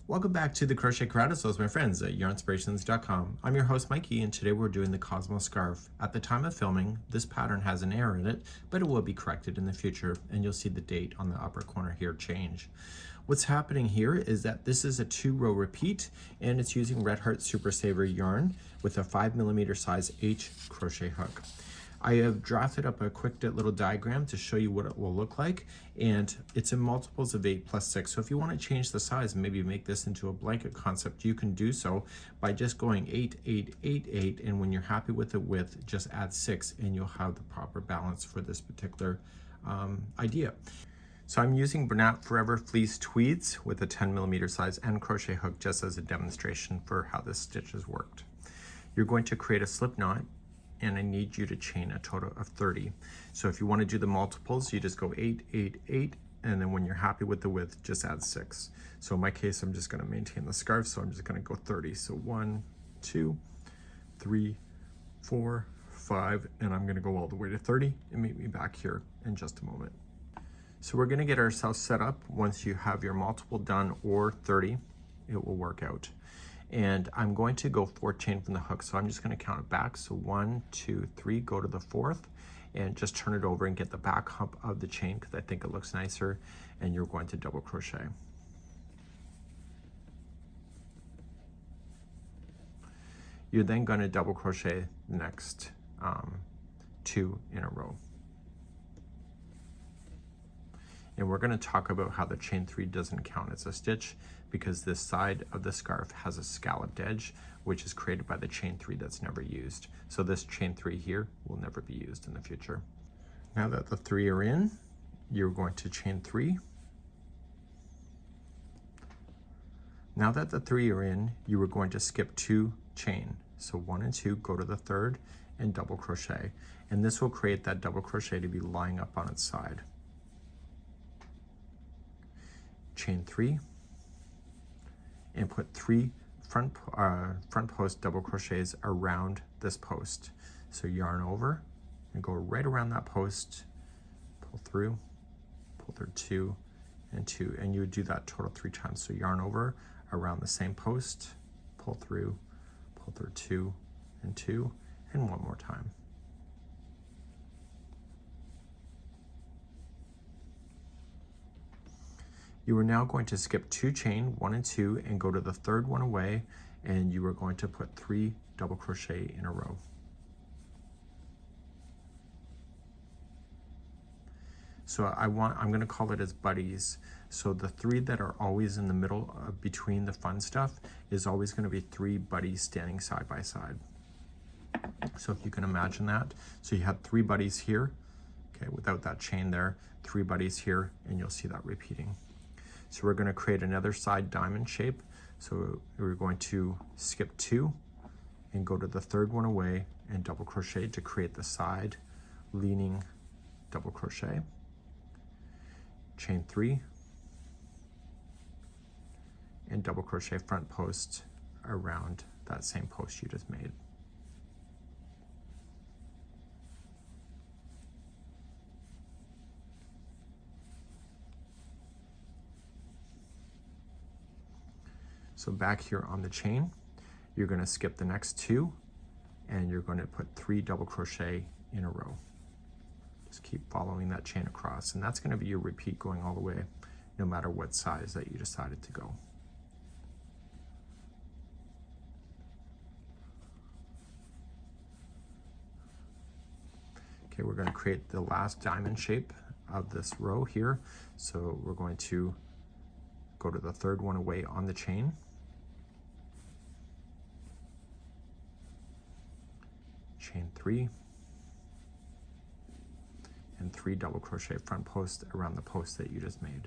Welcome back to the Crochet Karate, my friends at Yarnspirations.com. I'm your host Mikey, and today we're doing the Cosmo scarf. At the time of filming, this pattern has an error in it, but it will be corrected in the future, and you'll see the date on the upper corner here change. What's happening here is that this is a 2-row repeat, and it's using Red Heart Super Saver yarn with a 5mm size H crochet hook. I have drafted up a quick little diagram to show you what it will look like, and it's in multiples of 8 plus 6. So if you want to change the size and maybe make this into a blanket concept, you can do so by just going 8, 8, 8, 8, and when you're happy with the width, just add 6 and you'll have the proper balance for this particular idea. So I'm using Bernat Forever Fleece Tweeds with a 10mm size end crochet hook just as a demonstration for how this stitch is worked. You're going to create a slip knot, and I need you to chain a total of 30. So if you want to do the multiples, you just go 8, 8, 8, and then when you're happy with the width, just add 6. So in my case, I'm just going to maintain the scarf, so I'm just going to go 30. So 1, 2, 3, 4, 5, and I'm going to go all the way to 30, and meet me back here in just a moment. So we're going to get ourselves set up. Once you have your multiple done or 30, it will work out. And I'm going to go 4 chain from the hook, so I'm just going to count it back. So 1, 2, 3, go to the 4th and just turn it over and get the back hump of the chain because I think it looks nicer, and you're going to double crochet. You're then going to double crochet the next 2 in a row. And we're going to talk about how the chain 3 doesn't count as a stitch because this side of the scarf has a scalloped edge, which is created by the chain 3 that's never used. So this chain 3 here will never be used in the future. Now that the 3 are in, you're going to chain 3. Now that the 3 are in, you are going to skip 2 chain. So 1 and 2, go to the 3rd and double crochet. And this will create that double crochet to be lying up on its side. Chain 3 and put 3 front post double crochets around this post. So yarn over and go right around that post, pull through 2 and 2, and you would do that total 3 times. So yarn over around the same post, pull through 2 and 2, and one more time. You are now going to skip 2 chain, 1 and 2, and go to the 3rd one away, and you are going to put 3 double crochet in a row. So I'm going to call it as buddies. So the 3 that are always in the middle between the fun stuff is always going to be 3 buddies standing side by side. So if you can imagine that, so you have 3 buddies here, okay, without that chain there, 3 buddies here, and you'll see that repeating. So we're going to create another side diamond shape. So we're going to skip 2 and go to the 3rd one away and double crochet to create the side leaning double crochet. Chain 3 and double crochet front post around that same post you just made. So back here on the chain, you're going to skip the next 2 and you're going to put 3 double crochet in a row. Just keep following that chain across, and that's going to be your repeat going all the way, no matter what size that you decided to go. Okay, we're going to create the last diamond shape of this row here. So we're going to go to the 3rd one away on the chain. Chain 3 and 3 double crochet front post around the post that you just made.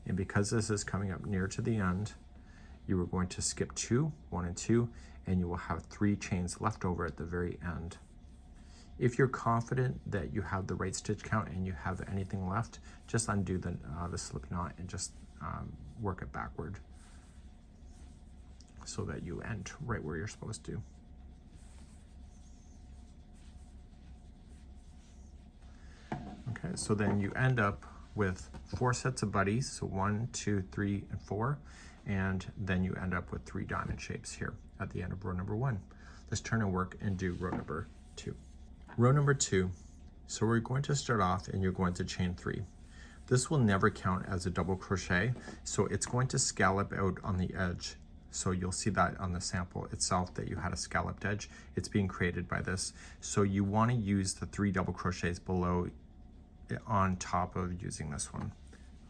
And because this is coming up near to the end, you are going to skip 2, 1 and 2, and you will have 3 chains left over at the very end. If you're confident that you have the right stitch count and you have anything left, just undo the slip knot and just work it backward so that you end right where you're supposed to. so then you end up with 4 sets of buddies, so 1, 2, 3, and 4, and then you end up with 3 diamond shapes here at the end of row number 1. Let's turn our work and do row number 2. Row number 2, so we're going to start off and you're going to chain 3. This will never count as a double crochet, so it's going to scallop out on the edge. So you'll see that on the sample itself that you had a scalloped edge. It's being created by this. So you want to use the 3 double crochets below on top of using this one.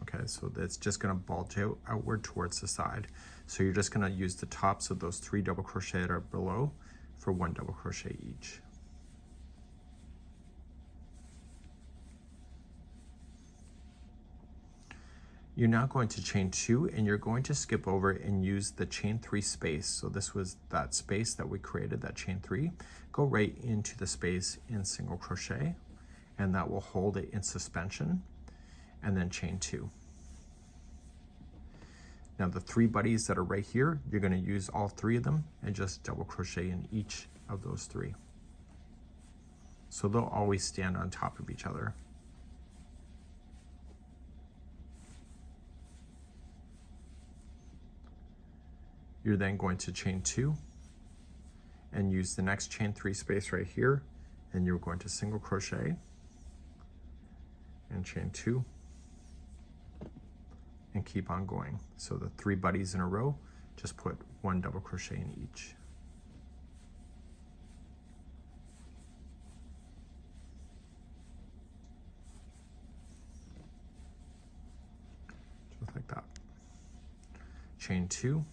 Okay, so that's just going to bulge out outward towards the side. So you're just going to use the tops of those 3 double crochet that are below for 1 double crochet each. You're now going to chain 2 and you're going to skip over and use the chain 3 space. So this was that space that we created, that chain 3. Go right into the space in single crochet and that will hold it in suspension, and then chain 2. Now the 3 buddies that are right here, you're going to use all 3 of them and just double crochet in each of those 3. So they'll always stand on top of each other. You're then going to chain 2 and use the next chain 3 space right here, and you're going to single crochet and chain 2 and keep on going. So the 3 buddies in a row, just put 1 double crochet in each. Just like that. Chain 2,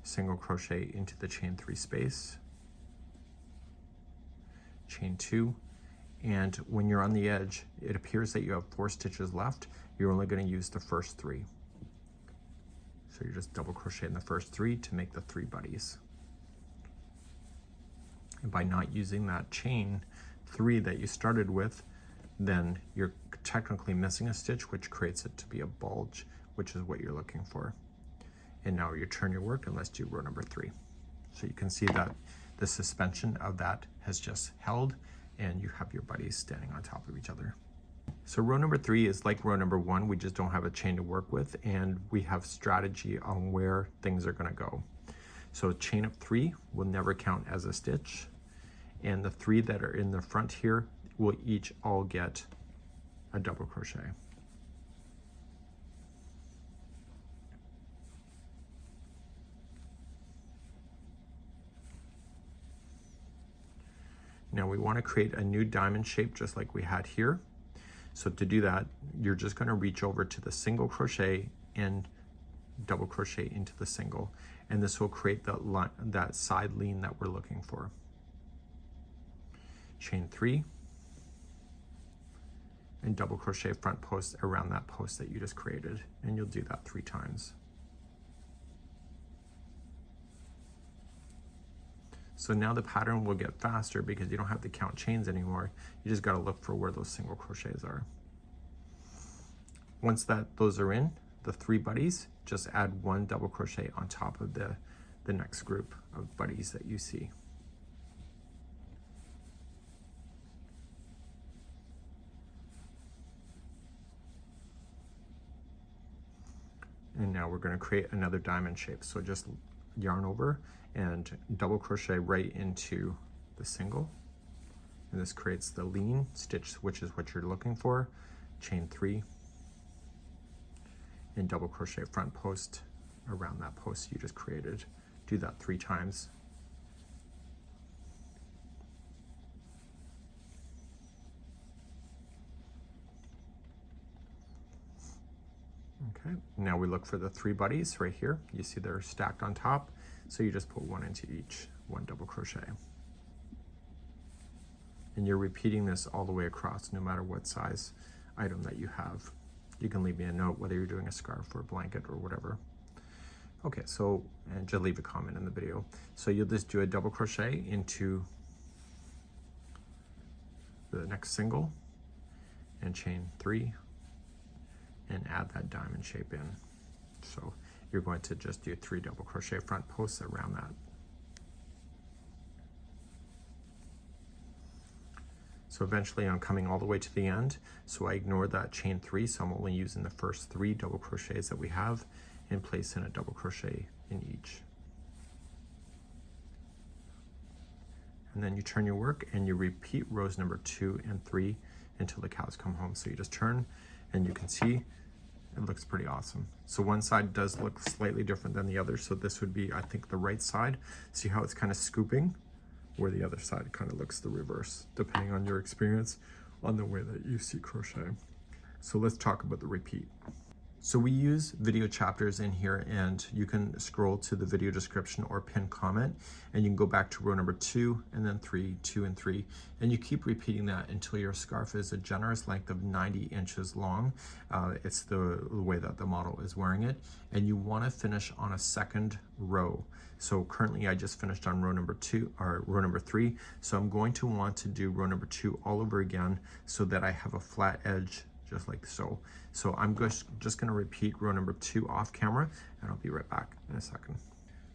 single crochet into the chain 3 space, chain 2, and when you're on the edge, it appears that you have 4 stitches left. You're only going to use the first 3. So you're just double crochet in the first 3 to make the 3 buddies. And by not using that chain 3 that you started with, then you're technically missing a stitch, which creates it to be a bulge, which is what you're looking for. And now you turn your work and let's do row number 3. So you can see that the suspension of that has just held and you have your buddies standing on top of each other. So row number 3 is like row number 1, we just don't have a chain to work with and we have strategy on where things are going to go. So chain up 3 will never count as a stitch, and the 3 that are in the front here will each all get a double crochet. Now we want to create a new diamond shape just like we had here. So to do that, you're just going to reach over to the single crochet and double crochet into the single, and this will create that side lean that we're looking for. Chain 3 and double crochet front post around that post that you just created, and you'll do that 3 times. So now the pattern will get faster because you don't have to count chains anymore. You just got to look for where those single crochets are. Once those are in, the 3 buddies, just add 1 double crochet on top of the next group of buddies that you see. And now we're going to create another diamond shape. So just yarn over and double crochet right into the single, and this creates the lean stitch, which is what you're looking for. Chain 3 and double crochet front post around that post you just created. Do that 3 times. Okay, now we look for the 3 buddies right here. You see they're stacked on top, so you just put 1 into each, 1 double crochet. And you're repeating this all the way across, no matter what size item that you have. You can leave me a note whether you're doing a scarf or a blanket or whatever. Okay, so, and just leave a comment in the video. So you'll just do a double crochet into the next single and chain 3 and add that diamond shape in. So you're going to just do 3 double crochet front posts around that. So eventually I'm coming all the way to the end. So I ignore that chain 3. So I'm only using the first 3 double crochets that we have and place in a double crochet in each. And then you turn your work and you repeat rows number 2 and 3 until the cows come home. So you just turn and you can see it looks pretty awesome. So one side does look slightly different than the other. So this would be, I think, the right side. See how it's kind of scooping? Where the other side kind of looks the reverse, depending on your experience on the way that you see crochet. So let's talk about the repeat. So we use video chapters in here, and you can scroll to the video description or pin comment, and you can go back to row number 2 and then 3, 2 and 3, and you keep repeating that until your scarf is a generous length of 90 inches long. It's the way that the model is wearing it, and you want to finish on a second row. So currently I just finished on row number 2 or row number 3, so I'm going to want to do row number 2 all over again so that I have a flat edge just like so. So I'm just going to repeat row number 2 off camera, and I'll be right back in a second.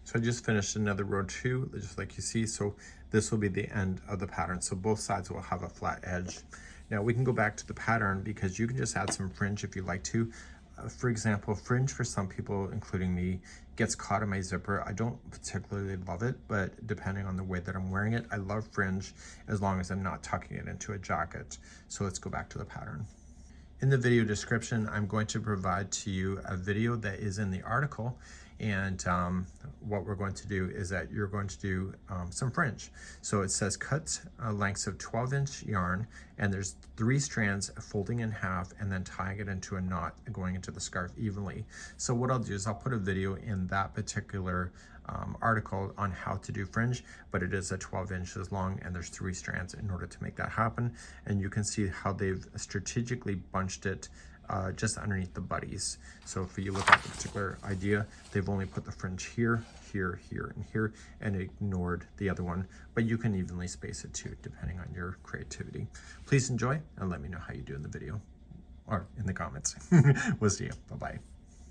So I just finished another row 2, just like you see. So this will be the end of the pattern. So both sides will have a flat edge. Now we can go back to the pattern because you can just add some fringe if you like to. For example, fringe for some people, including me, gets caught in my zipper. I don't particularly love it, but depending on the way that I'm wearing it, I love fringe as long as I'm not tucking it into a jacket. So let's go back to the pattern. In the video description, I'm going to provide to you a video that is in the article, and what we're going to do is that you're going to do some fringe. So it says cut lengths of 12-inch yarn, and there's 3 strands folding in half and then tying it into a knot going into the scarf evenly. So what I'll do is I'll put a video in that particular article on how to do fringe, but it is a 12 inches long and there's 3 strands in order to make that happen. And you can see how they've strategically bunched it just underneath the buddies. So if you look at the particular idea, they've only put the fringe here, here, here, and here, and ignored the other one, but you can evenly space it too, depending on your creativity. Please enjoy and let me know how you do in the video or in the comments. We'll see you. Bye-bye.